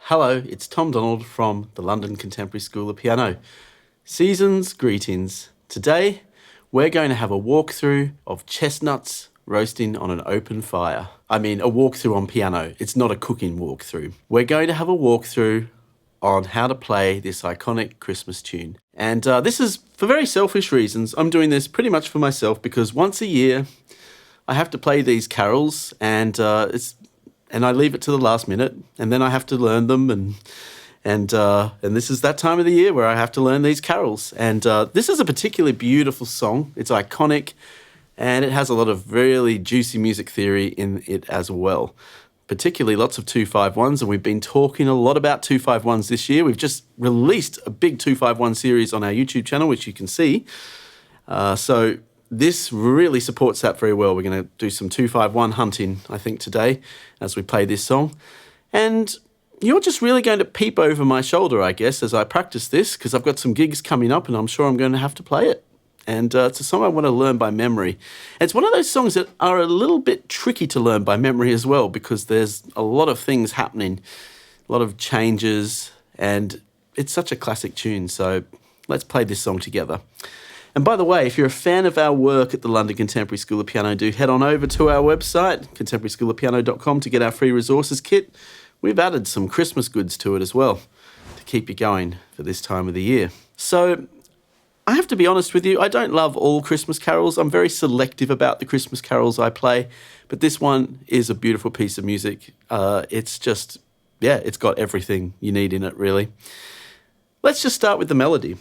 Hello, it's Tom Donald from the London Contemporary School of Piano. Season's greetings. Today, we're going to have a walkthrough of chestnuts roasting on an open fire. I mean, a walkthrough on piano. It's not a cooking walkthrough. We're going to have a walkthrough on how to play this iconic Christmas tune. And this is for very selfish reasons. I'm doing this pretty much for myself because once a year, I have to play these carols and I leave it to the last minute, and then I have to learn them, and this is that time of the year where I have to learn these carols. And this is a particularly beautiful song. It's iconic, and it has a lot of really juicy music theory in it as well. Particularly lots of 2-5-1s, and we've been talking a lot about 2-5-1s this year. We've just released a big 2-5-1 series on our YouTube channel, which you can see. So this really supports that very well. We're going to do some 2-5-1 hunting, I think, today as we play this song. And you're just really going to peep over my shoulder, I guess, as I practice this, because I've got some gigs coming up and I'm sure I'm going to have to play it. And it's a song I want to learn by memory. It's one of those songs that are a little bit tricky to learn by memory as well, because there's a lot of things happening, a lot of changes, and it's such a classic tune. So let's play this song together. And by the way, if you're a fan of our work at the London Contemporary School of Piano, do head on over to our website, contemporaryschoolofpiano.com, to get our free resources kit. We've added some Christmas goods to it as well to keep you going for this time of the year. So I have to be honest with you, I don't love all Christmas carols. I'm very selective about the Christmas carols I play, but this one is a beautiful piece of music. It's just, it's got everything you need in it, really. Let's just start with the melody.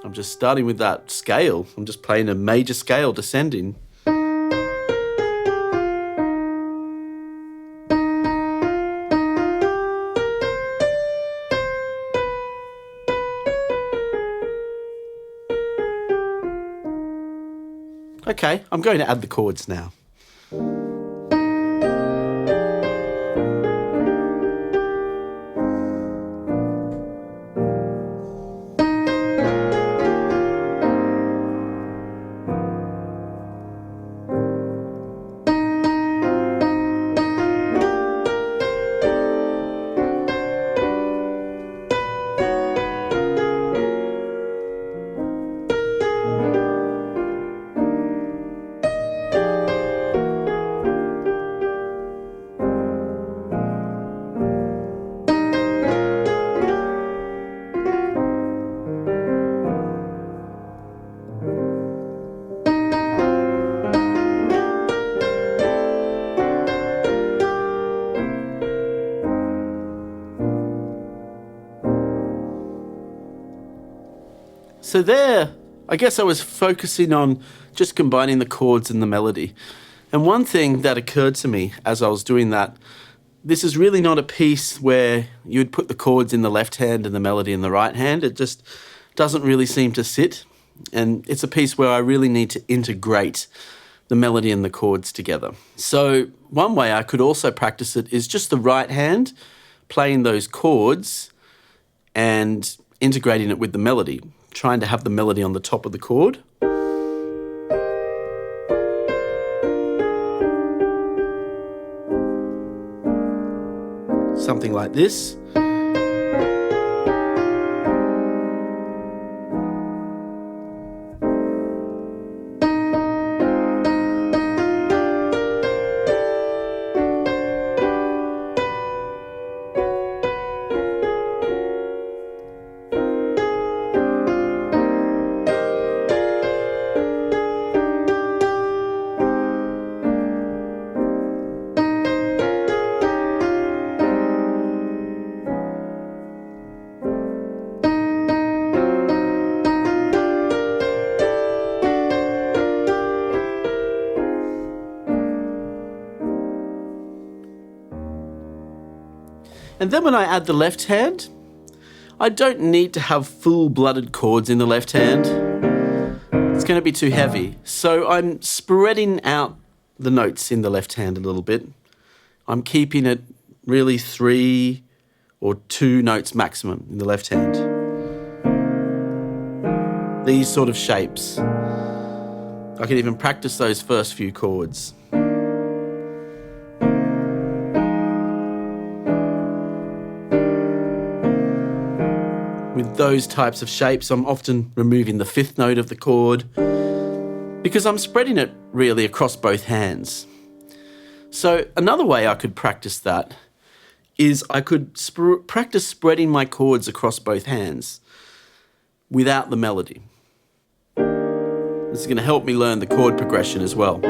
I'm just starting with that scale. I'm just playing a major scale descending. Okay, I'm going to add the chords now. So there, I guess I was focusing on just combining the chords and the melody. And one thing that occurred to me as I was doing that, this is really not a piece where you would put the chords in the left hand and the melody in the right hand. It just doesn't really seem to sit. And it's a piece where I really need to integrate the melody and the chords together. So one way I could also practice it is just the right hand playing those chords and integrating it with the melody, trying to have the melody on the top of the chord. Something like this. And then when I add the left hand, I don't need to have full-blooded chords in the left hand. It's going to be too heavy. So I'm spreading out the notes in the left hand a little bit. I'm keeping it really 3 or 2 notes maximum in the left hand. These sort of shapes. I can even practice those first few chords. with those types of shapes, I'm often removing the fifth note of the chord because I'm spreading it really across both hands. So another way I could practice that is I could practice spreading my chords across both hands without the melody. This is going to help me learn the chord progression as well.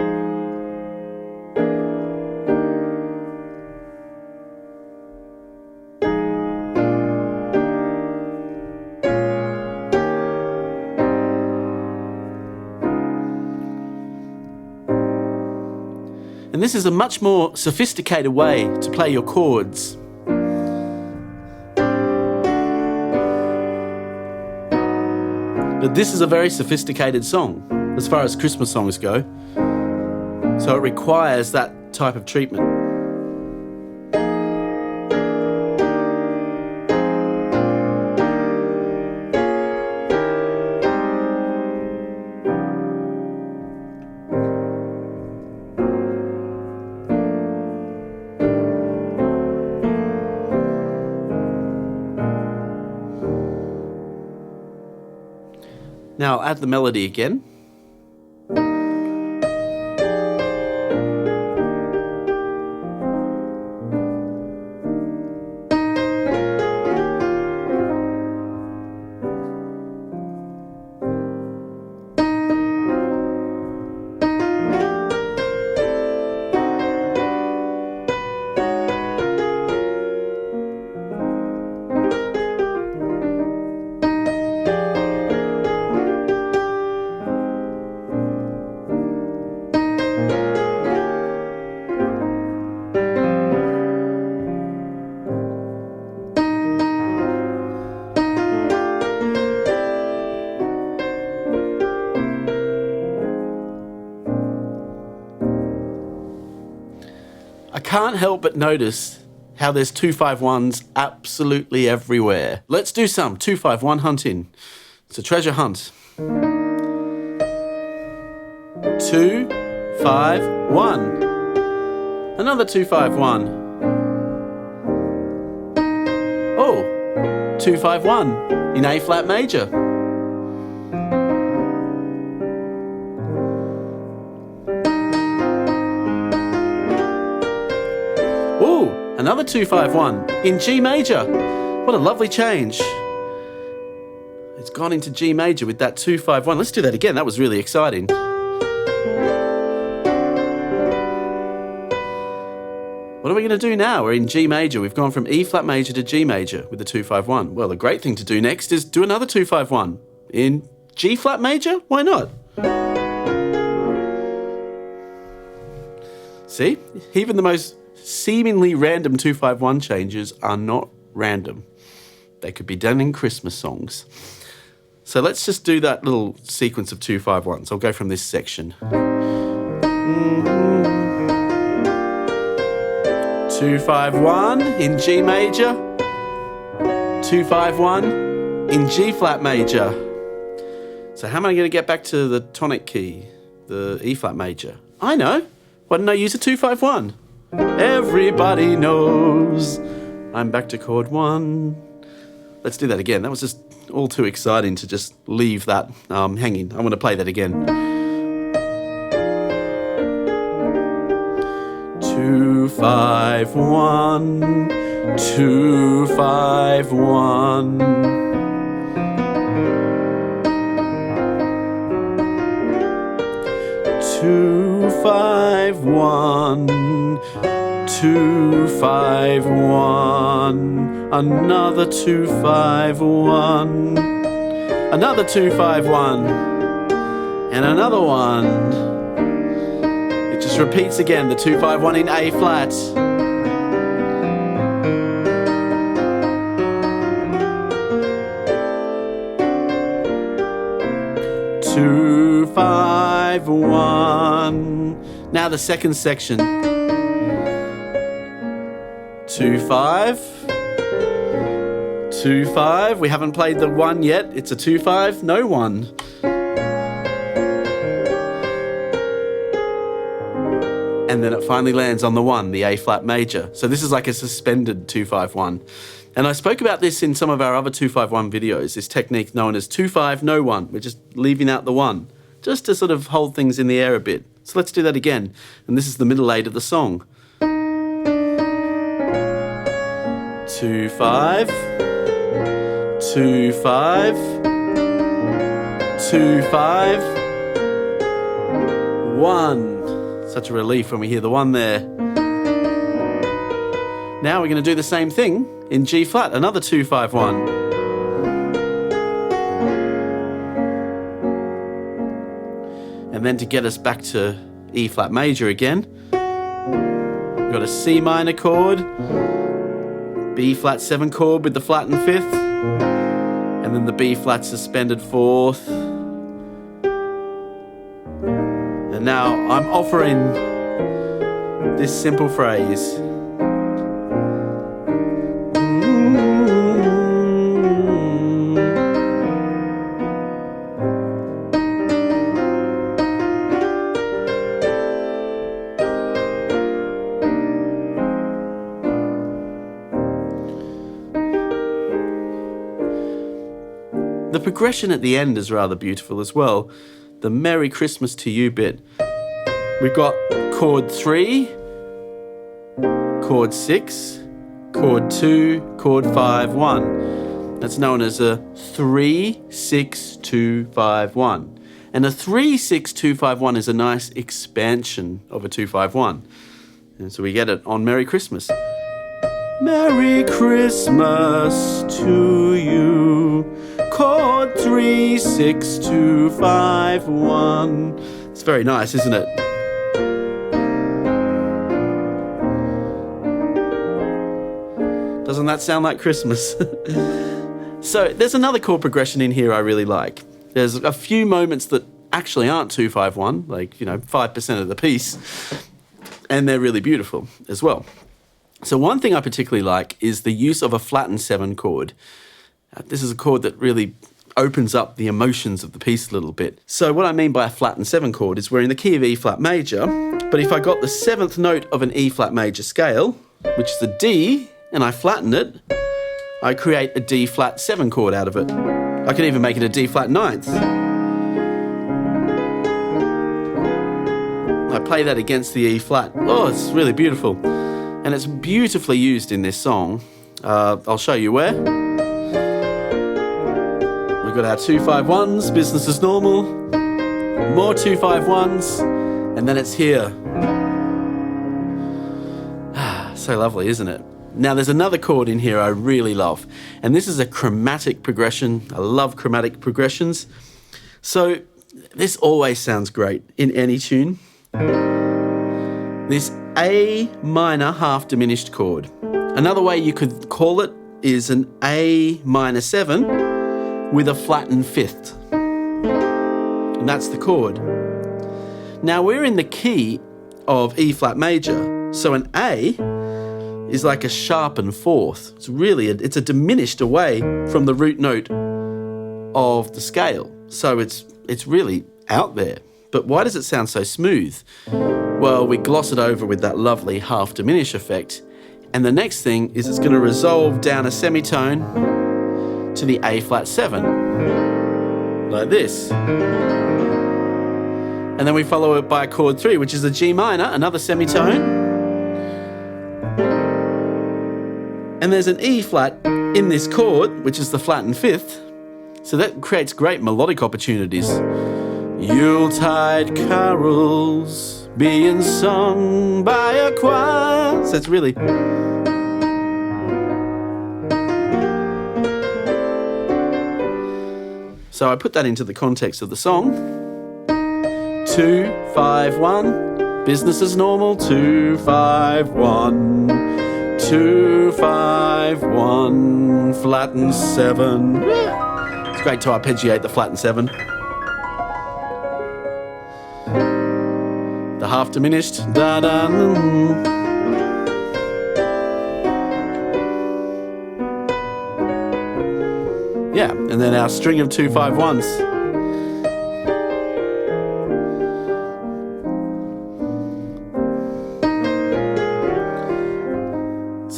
And this is a much more sophisticated way to play your chords. But this is a very sophisticated song as far as Christmas songs go. So it requires that type of treatment. Now I'll add the melody again. I can't help but notice how there's 2-5-1s absolutely everywhere. Let's do some 2-5-1 hunting. It's a treasure hunt. 2-5-1. Another 2-5-1. Oh, 2-5-1 in A flat major. Ooh, another 2-5-1 in G major. What a lovely change. It's gone into G major with that 2-5-1. Let's do that again. That was really exciting. What are we going to do now? We're in G major. We've gone from E flat major to G major with the 2-5-1. Well, the great thing to do next is do another 2-5-1 in G flat major. Why not? See? Even the most seemingly random 2-5-1 changes are not random. They could be done in Christmas songs. So let's just do that little sequence of 2-5-1s. I'll go from this section. 2-5-1 in G major. 2-5-1 in G flat major. So how am I going to get back to the tonic key, the E flat major? I know. Why didn't I use a 2-5-1? Everybody knows I'm back to chord 1. Let's do that again. That was just all too exciting to just leave that hanging. I want to play that again. 2-5-1, 2-5-1. 2-5-1, 2-5-1, another 2-5-1, another 2-5-1, and another one. It just repeats again, the 2-5-1 in A flat. 2-5-1. Now the second section. 2-5. 2-5. We haven't played the 1 yet. It's a 2-5, no 1. and then it finally lands on the 1, the A flat major. So this is like a suspended 2-5-1. And I spoke about this in some of our other 2-5-1 videos, this technique known as 2-5, no 1. We're just leaving out the 1, just to sort of hold things in the air a bit. So let's do that again. And this is the middle 8 of the song. 2-5, 2-5, 2-5, 1. Such a relief when we hear the 1 there. Now we're going to do the same thing in G flat, another 2-5-1. And then to get us back to E flat major again, we've got a C minor chord, B flat 7 chord with the flattened 5th, and then the B flat suspended 4th. And now I'm offering this simple phrase. The progression at the end is rather beautiful as well. The Merry Christmas to You bit. We've got chord 3, chord 6, chord 2, chord 5, 1. That's known as a 3-6-2-5-1. And a 3-6-2-5-1 is a nice expansion of a 2-5-1. And so we get it on Merry Christmas. Merry Christmas to you. Chord 3-6-2-5-1. It's very nice, isn't it? Doesn't that sound like Christmas? So there's another chord progression in here I really like. There's a few moments that actually aren't 2-5-1, like, 5% of the piece, and they're really beautiful as well. So one thing I particularly like is the use of a flattened 7 chord. This is a chord that really opens up the emotions of the piece a little bit. So what I mean by a flattened 7 chord is we're in the key of E flat major, but if I got the 7th note of an E flat major scale, which is a D, and I flatten it, I create a D flat 7 chord out of it. I can even make it a D flat 9th. I play that against the E flat. Oh, it's really beautiful. And it's beautifully used in this song. I'll show you where. We've got our 2-5-1s, business as normal, more 2-5-1s, and then it's here. So lovely, isn't it? Now there's another chord in here I really love, and this is a chromatic progression. I love chromatic progressions. So this always sounds great in any tune. This A minor half diminished chord. Another way you could call it is an A minor 7 with a flattened 5th. And that's the chord. Now we're in the key of E flat major, so an A is like a sharpened 4th. It's a diminished away from the root note of the scale. So it's really out there. But why does it sound so smooth? Well, we gloss it over with that lovely half diminish effect. And the next thing is it's going to resolve down a semitone to the A flat 7, like this. And then we follow it by a chord 3, which is a G minor, another semitone. And there's an E flat in this chord, which is the flattened 5th. So that creates great melodic opportunities. Yuletide carols being sung by a choir. So it's really... So I put that into the context of the song. 2-5-1, business as normal. 2-5-1, 2-5-1, flattened 7. It's great to arpeggiate the flattened 7. The half diminished. Da-da. Yeah, and then our string of 2-5-1s.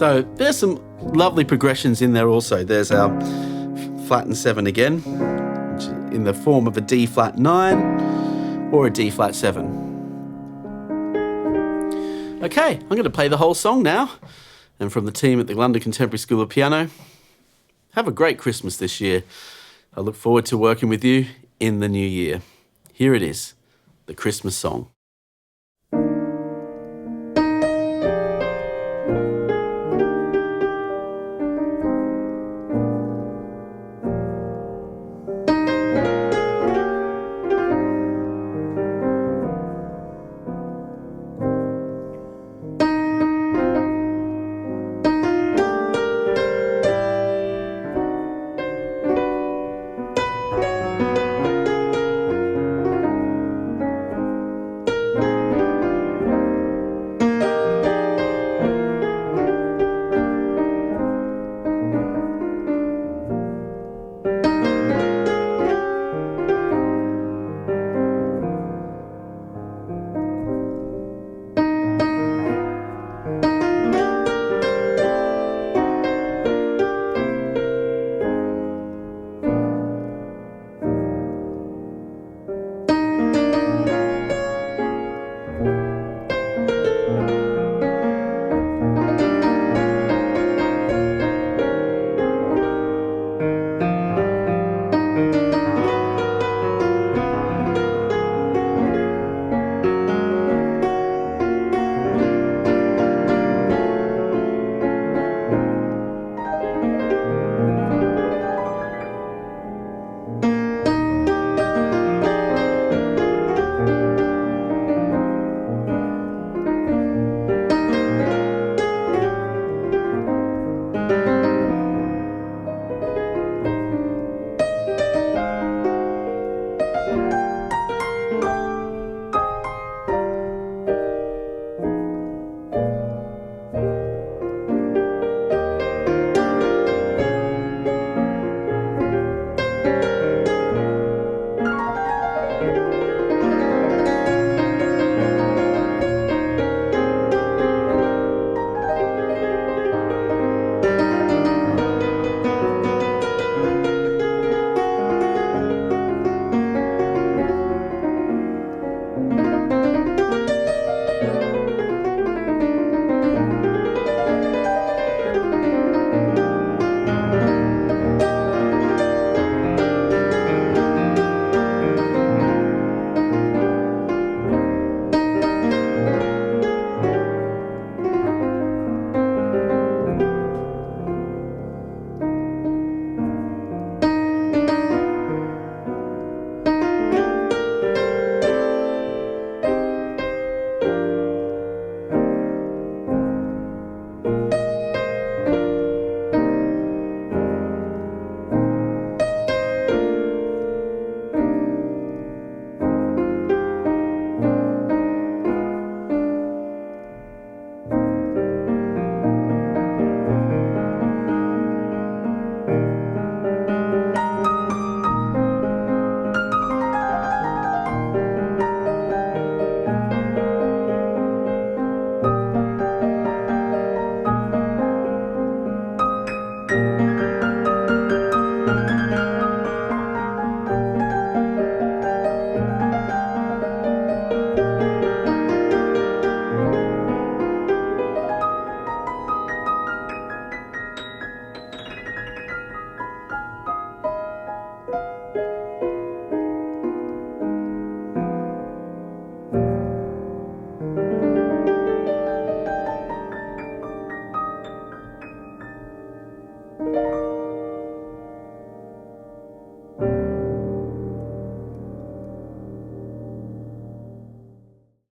So there's some lovely progressions in there also. There's our flat and 7 again, which in the form of a D flat 9 or a D flat 7. Okay, I'm going to play the whole song now. And from the team at the London Contemporary School of Piano, have a great Christmas this year. I look forward to working with you in the new year. Here it is, the Christmas song.